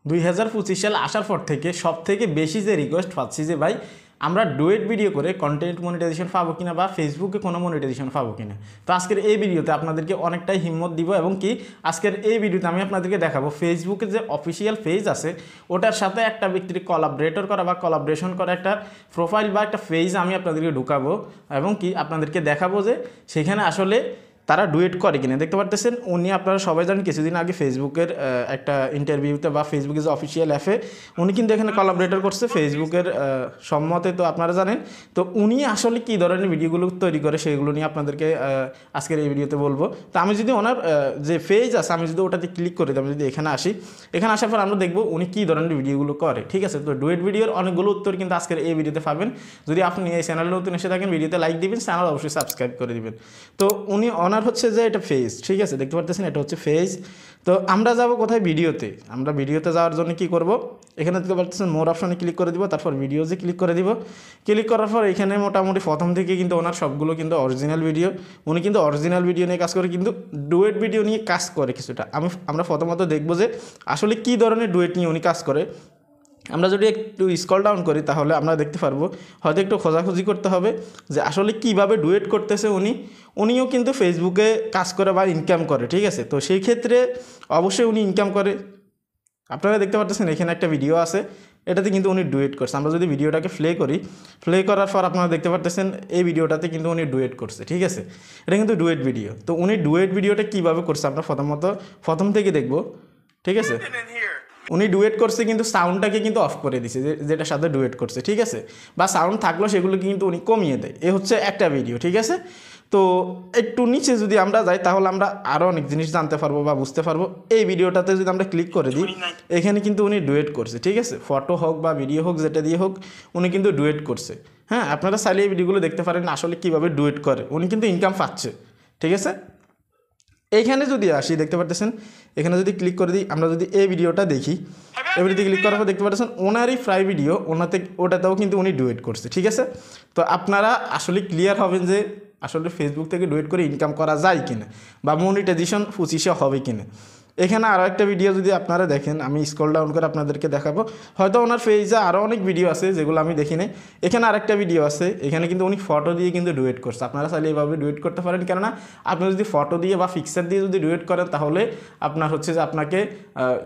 2025 সাল আসার পর থেকে সবথেকে বেশি যে রিকোয়েস্ট পাচ্ছি যে ভাই আমরা ডুয়েট ভিডিও করে কন্টেন্ট মনিটাইজেশন পাবো কিনা বা ফেসবুকে কোনো মনিটাইজেশন পাবো কিনা। তো আজকের এই ভিডিওতে আপনাদেরকে অনেকটাই হিম্মত দিব এবং কি আজকের এই ভিডিওতে আমি আপনাদেরকে দেখাবো ফেসবুকে যে অফিসিয়াল পেজ আছে ওটার সাথে একটা ব্যক্তির কোলাবরেটর করা বা কোলাবরেশন করা একটা প্রোফাইল বা একটা পেজ আমি আপনাদেরকে ঢুকাবো এবং কি আপনাদেরকে দেখাবো যে সেখানে আসলে তারা ডুয়েট করে কিনা। দেখতে পারতেছেন উনি আপনারা সবাই জানেন কিছুদিন আগে ফেসবুকের একটা ইন্টারভিউতে বা ফেসবুকের যে অফিসিয়াল অ্যাপে উনি কিন্তু এখানে কোলাবরেটর করছে ফেসবুকের সম্মতে, তো আপনারা জানেন। তো উনি আসলে কী ধরনের ভিডিওগুলো তৈরি করে সেগুলো নিয়ে আপনাদেরকে আজকের এই ভিডিওতে বলবো। তো আমি যদি ওনার যে পেজ আছে আমি যদি ওটাতে ক্লিক করি, আমি যদি এখানে আসি, এখানে আসার পর আমরা দেখবো উনি কী ধরনের ভিডিওগুলো করে। ঠিক আছে, তো ডুয়েট ভিডিওর অনেকগুলো উত্তর কিন্তু আজকের এই ভিডিওতে পাবেন। যদি আপনি এই চ্যানেলে নতুন এসে থাকেন ভিডিওতে লাইক দিবেন, চ্যানেল অবশ্যই সাবস্ক্রাইব করে দিবেন। তো উনি হচ্ছে যে এটা ফেজ, ঠিক আছে, দেখতে পারতেছেন এটা হচ্ছে ফেজ। তো আমরা যাব কোথায়? ভিডিওতে। আমরা ভিডিওতে যাওয়ার জন্য কি করব, এখানে দেখতে পারতেছেন মোর অপশনে ক্লিক করে দিব, তারপর ভিডিওজে ক্লিক করে দিব। ক্লিক করার পর এখানে মোটামুটি প্রথম থেকে কিন্তু ওনার সবগুলো কিন্তু অরিজিনাল ভিডিও। উনি কিন্তু অরিজিনাল ভিডিও নিয়ে কাজ করে, কিন্তু ডুয়েট ভিডিও নিয়ে কাজ করে কিছুটা। আমরা প্রথমত দেখব যে আসলে কী ধরনের ডুয়েট নিয়ে উনি কাজ করে। আমরা যদি একটু স্ক্রল ডাউন করি তাহলে আমরা দেখতে পারবো, হয়তো একটু খোঁজাখুঁজি করতে হবে যে আসলে কীভাবে ডুয়েট করতেছে উনিও কিন্তু ফেসবুকে কাজ করে বা ইনকাম করে। ঠিক আছে, তো সেই ক্ষেত্রে অবশ্যই উনি ইনকাম করে। আপনারা দেখতে পাচ্ছেন এখানে একটা ভিডিও আছে, এটাতে কিন্তু উনি ডুয়েট করছে। আমরা যদি ভিডিওটাকে প্লে করি, প্লে করার পর আপনারা দেখতে পাচ্ছেন এই ভিডিওটাতে কিন্তু উনি ডুয়েট করছে। ঠিক আছে, এটা কিন্তু ডুয়েট ভিডিও। তো উনি ডুয়েট ভিডিওটা কীভাবে করছে আমরা প্রথম থেকে দেখব। ঠিক আছে, উনি ডুয়েট করছে কিন্তু সাউন্ডটাকে কিন্তু অফ করে দিছে, যেটার সাথে ডুয়েট করছে। ঠিক আছে, বা সাউন্ড থাকলেও সেগুলোকে কিন্তু উনি কমিয়ে দেয়। এ হচ্ছে একটা ভিডিও। ঠিক আছে, তো একটু নিচে যদি আমরা যাই তাহলে আমরা আরও অনেক জিনিস জানতে পারবো বা বুঝতে পারবো। এই ভিডিওটাতে যদি আমরা ক্লিক করে দিই, এখানে কিন্তু উনি ডুয়েট করছে। ঠিক আছে, ফটো হোক বা ভিডিও হোক, যেটা দিয়ে হোক উনি কিন্তু ডুয়েট করছে। হ্যাঁ, আপনারা চাইলে এই ভিডিওগুলো দেখতে পারেন আসলে কীভাবে ডুয়েট করে। উনি কিন্তু ইনকাম পাচ্ছে। ঠিক আছে, এইখানে যদি আসি দেখতে পারতেছেন, এখানে যদি ক্লিক করে দিই, আমরা যদি এই ভিডিওটা দেখি, এই ভিডিওতে ক্লিক করার পর দেখতে পাচ্ছেন ওনারই প্রায় ভিডিও, ওটাতেও কিন্তু উনি ডুয়েট করছে। ঠিক আছে, তো আপনারা আসলে ক্লিয়ার হবেন যে আসলে ফেসবুক থেকে ডুয়েট করে ইনকাম করা যায় কিনা বা মনিটাইজেশন 25 হবে কিনা। এখানে আরও একটা ভিডিও যদি আপনারা দেখেন, আমি স্ক্রল ডাউন করে আপনাদেরকে দেখাবো। হয়তো ওনার পেজে আরও অনেক ভিডিও আছে যেগুলো আমি দেখি নাই। এখানে আরেকটা ভিডিও আছে, এখানে কিন্তু উনি ফটো দিয়ে কিন্তু ডুয়েট করছে। আপনারা চাইলে এইভাবে ডুয়েট করতে পারেন, কেননা আপনি যদি ফটো দিয়ে বা পিকচার দিয়ে যদি ডুয়েট করেন তাহলে আপনার হচ্ছে যে আপনাকে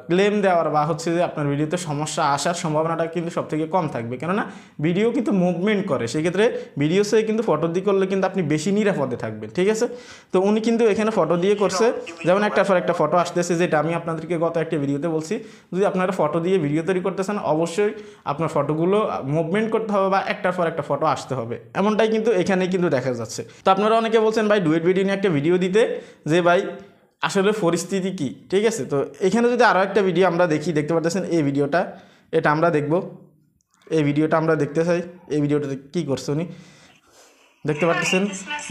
ক্লেম দেওয়ার বা হচ্ছে যে আপনার ভিডিওতে সমস্যা আসার সম্ভাবনাটা কিন্তু সবথেকে কম থাকবে, কেননা ভিডিও কিন্তু মুভমেন্ট করে। সেক্ষেত্রে ভিডিও সে কিন্তু ফটো দিয়ে করলে কিন্তু আপনি বেশি নিরাপদে থাকবেন। ঠিক আছে, তো উনি কিন্তু এখানে ফটো দিয়ে করছে, যেমন একটার পর একটা ফটো আসতেছে, যেটা আমি আপনাদেরকে গত একটা ভিডিওতে বলছি। যদি আপনারা ফটো দিয়ে ভিডিও তৈরি করতেছেন অবশ্যই আপনার ফটোগুলো মুভমেন্ট করতে হবে বা একটার পর একটা ফটো আসতে হবে, এমনটাই কিন্তু এখানে কিন্তু দেখা যাচ্ছে। তো আপনারা অনেকে বলছেন ভাই ডুয়েট ভিডিও নিয়ে একটা ভিডিও দিতে, যে ভাই আসলে পরিস্থিতি কি। ঠিক আছে, তো এখানে যদি আরও একটা ভিডিও আমরা দেখতে পাচ্ছেন এই ভিডিওটা, এটা আমরা দেখব। এই ভিডিওটা আমরা দেখতে চাই, এই ভিডিওটাতে কী করছে উনি দেখতে পাচ্ছেন।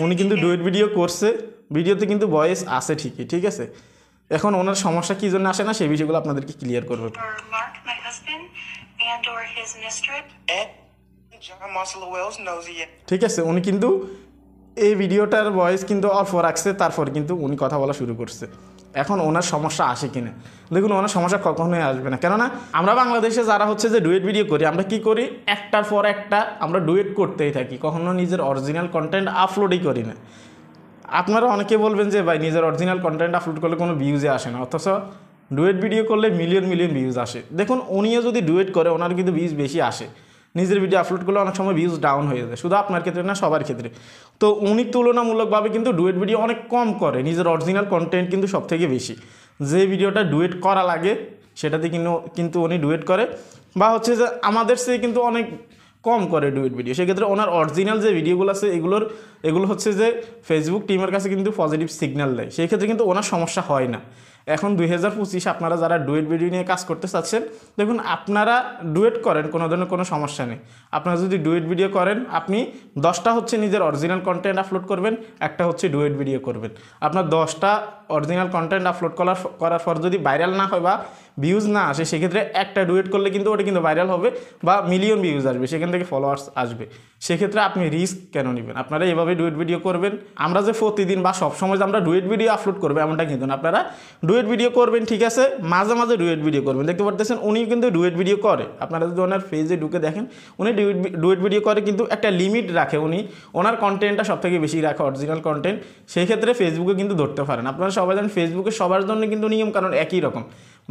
উনি কিন্তু ডুয়েট ভিডিও করছে, ভিডিওতে কিন্তু ভয়েস আসে ঠিকই। ঠিক আছে, এখন ওনার সমস্যা কী জন্য আসে না সেই বিষয়গুলো আপনাদেরকে ক্লিয়ার করবে। ঠিক আছে, উনি কিন্তু এই ভিডিওটার ভয়েস কিন্তু অল্প রাখছে, তারপর কিন্তু উনি কথা বলা শুরু করছে। এখন ওনার সমস্যা আসে কিনা দেখুন, ওনার সমস্যা কখনোই আসবে না, কেননা আমরা বাংলাদেশে যারা হচ্ছে যে ডুয়েট ভিডিও করি, আমরা কি করি, একটার পর একটা আমরা ডুয়েট করতেই থাকি, কখনো নিজের অরিজিনাল কন্টেন্ট আপলোডই করি না। আপনারা অনেকে বলবেন যে ভাই নিজের অরিজিনাল কন্টেন্ট আপলোড করলে কোনো ভিউজে আসে না, অথচ ডুয়েট ভিডিও করলে মিলিয়ন ভিউজ আসে। দেখুন উনিও যদি ডুয়েট করে ওনার কিন্তু ভিউজ বেশি আসে। নিজের ভিডিও আপলোড করলে অনেক সময় ভিউজ ডাউন হয়ে যায়, শুধু আপনার ক্ষেত্রে না, সবার ক্ষেত্রে। তো উনি তুলনামূলকভাবে কিন্তু ডুয়েট ভিডিও অনেক কম করে, নিজের অরিজিনাল কন্টেন্ট কিন্তু সব থেকে বেশি। যে ভিডিওটা ডুয়েট করা লাগে সেটাতে কিন্তু উনি ডুয়েট করে, বা হচ্ছে যে আমাদের সে কিন্তু অনেক কম করে ডুয়েট ভিডিও। সেক্ষেত্রে ওনার অরিজিনাল যে ভিডিওগুলো আছে এগুলো হচ্ছে যে ফেসবুক টিমের কাছে কিন্তু পজিটিভ সিগন্যাল দেয়, সেই ক্ষেত্রে কিন্তু ওনার সমস্যা হয় না। এখন 2025 আপনারা যারা ডুয়েট ভিডিও নিয়ে কাজ করতে চাচ্ছেন, দেখুন আপনারা ডুয়েট করেন, কোনো ধরনের কোনো সমস্যা নেই। আপনারা যদি ডুয়েট ভিডিও করেন, আপনি 10টা হচ্ছে নিজের অরিজিনাল কন্টেন্ট আপলোড করবেন, একটা হচ্ছে ডুয়েট ভিডিও করবেন। আপনার 10টা অরিজিনাল কন্টেন্ট আপলোড করার পর যদি ভাইরাল না হয় বা ভিউজ না আসে, সেক্ষেত্রে একটা ডুয়েট করলে কিন্তু ওটা কিন্তু ভাইরাল হবে বা মিলিয়ন ভিউজ আসবে, সেখান থেকে ফলোয়ার্স আসবে। সেক্ষেত্রে আপনি রিস্ক কেন নেবেন? আপনারা এভাবে ডুয়েট ভিডিও করবেন। আমরা যে প্রতিদিন বা সবসময় যে আমরা ডুয়েট ভিডিও আপলোড করবো এমনটা কিন্তু না। আপনারা ডুয়েট ভিডিও করবেন, ঠিক আছে, মাঝে মাঝে ডুয়েট ভিডিও করবেন। দেখতে পারতেছেন উনি কিন্তু ডুয়েট ভিডিও করে, আপনারা যদি ওনার পেজে ঢুকে দেখেন উনি ডুয়েট ভিডিও করে, কিন্তু একটা লিমিট রাখে উনি, ওনার কন্টেন্টটা সব থেকে বেশি রাখে, অরিজিনাল কন্টেন্ট। সেই ক্ষেত্রে ফেসবুকে কিন্তু ধরতে পারেন। আপনারা সবাই জানেন ফেসবুকে সবার জন্য কিন্তু নিয়ম কারণ একই রকম।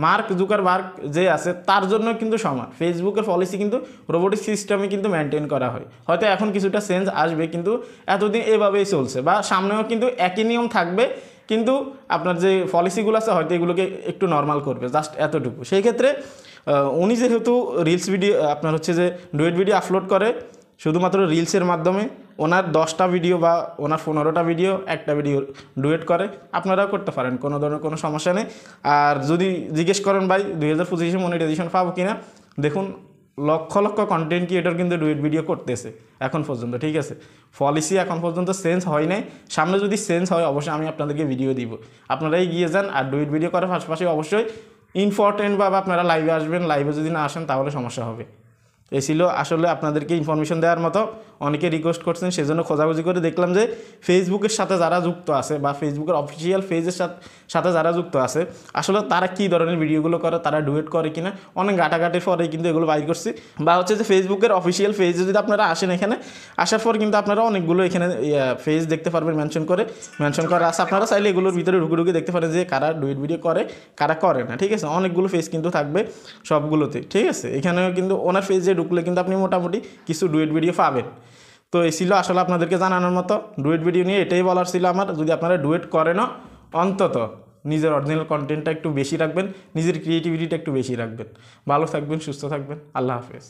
মার্ক জুকারবার্গ যে আছে তার জন্য কিন্তু সমান। ফেসবুকের পলিসি কিন্তু রোবোটিক সিস্টেমে কিন্তু মেনটেন করা হয়। হয়তো এখন কিছুটা চেঞ্জ আসবে, কিন্তু এতদিন এভাবেই চলছে, বা সামনেও কিন্তু একই নিয়ম থাকবে, কিন্তু আপনার যে পলিসিগুলো আছে হয়তো এগুলোকে একটু নর্মাল করবে, জাস্ট এতটুকু। সেই ক্ষেত্রে উনি যেহেতু রিলস ভিডিও আপনার হচ্ছে যে ডুয়েট ভিডিও আপলোড করে শুধুমাত্র রিলসের মাধ্যমে, ওনার 10টা ভিডিও বা ওনার 15টা ভিডিও একটা ভিডিও ডুয়েট করে, আপনারাও করতে পারেন, কোনো ধরনের কোনো সমস্যা নেই। আর যদি জিজ্ঞেস করেন ভাই 2025 মনিটাইজেশন পাবো কিনা, দেখুন লক্ষ লক্ষ কন্টেন্ট ক্রিয়েটর কিন্তু ডুয়েট ভিডিও করতেছে এখন পর্যন্ত, ঠিক আছে। পলিসি এখন পর্যন্ত চেঞ্জ হয় নাই, সামনে যদি চেঞ্জ হয় অবশ্যই আমি আপনাদেরকে ভিডিও দিব, আপনারাই গিয়ে যান। আর ডুয়েট ভিডিও করার পাশাপাশি অবশ্যই ইম্পর্টেন্টভাবে আপনারা লাইভে আসবেন, লাইভে যদি না আসেন তাহলে সমস্যা হবে। এই ছিল আসলে আপনাদেরকে ইনফরমেশন দেওয়ার মতো। অনেকে রিকোয়েস্ট করছেন, সেজন্য খোঁজাখুঁজি করে দেখলাম যে ফেসবুকের সাথে যারা যুক্ত আছে বা ফেসবুকের অফিসিয়াল পেজের সাথে যারা যুক্ত আছে আসলে তারা কী ধরনের ভিডিওগুলো করে, তারা ডুয়েট করে কিনা, অনেক ঘাটাঘাটির পরে কিন্তু এগুলো বাইর করছি। বা হচ্ছে যে ফেসবুকের অফিসিয়াল পেজে যদি আপনারা আসেন, এখানে আসার পর কিন্তু আপনারা অনেকগুলো এখানে পেজ দেখতে পারবেন মেনশন করা আছে। আপনারা চাইলে এগুলোর ভিতরে ঢুকে দেখতে পারেন যে কারা ডুয়েট ভিডিও করে কারা করে না, ঠিক আছে। অনেকগুলো পেজ কিন্তু থাকবে সবগুলোতে, ঠিক আছে। এখানেও কিন্তু ওনার পেজে ঢুকলে কিন্তু আপনি মোটামুটি কিছু ডুয়েট ভিডিও পাবেন। তো এই ছিল আসলে আপনাদেরকে জানানোর মতো ডুয়েট ভিডিও নিয়ে, এটাই বলার ছিল আমার। যদি আপনারা ডুয়েট করেনও অন্তত নিজের অরিজিনাল কন্টেন্টটা একটু বেশি রাখবেন, নিজের ক্রিয়েটিভিটিটা একটু বেশি রাখবেন। ভালো থাকবেন, সুস্থ থাকবেন, আল্লাহ হাফেজ।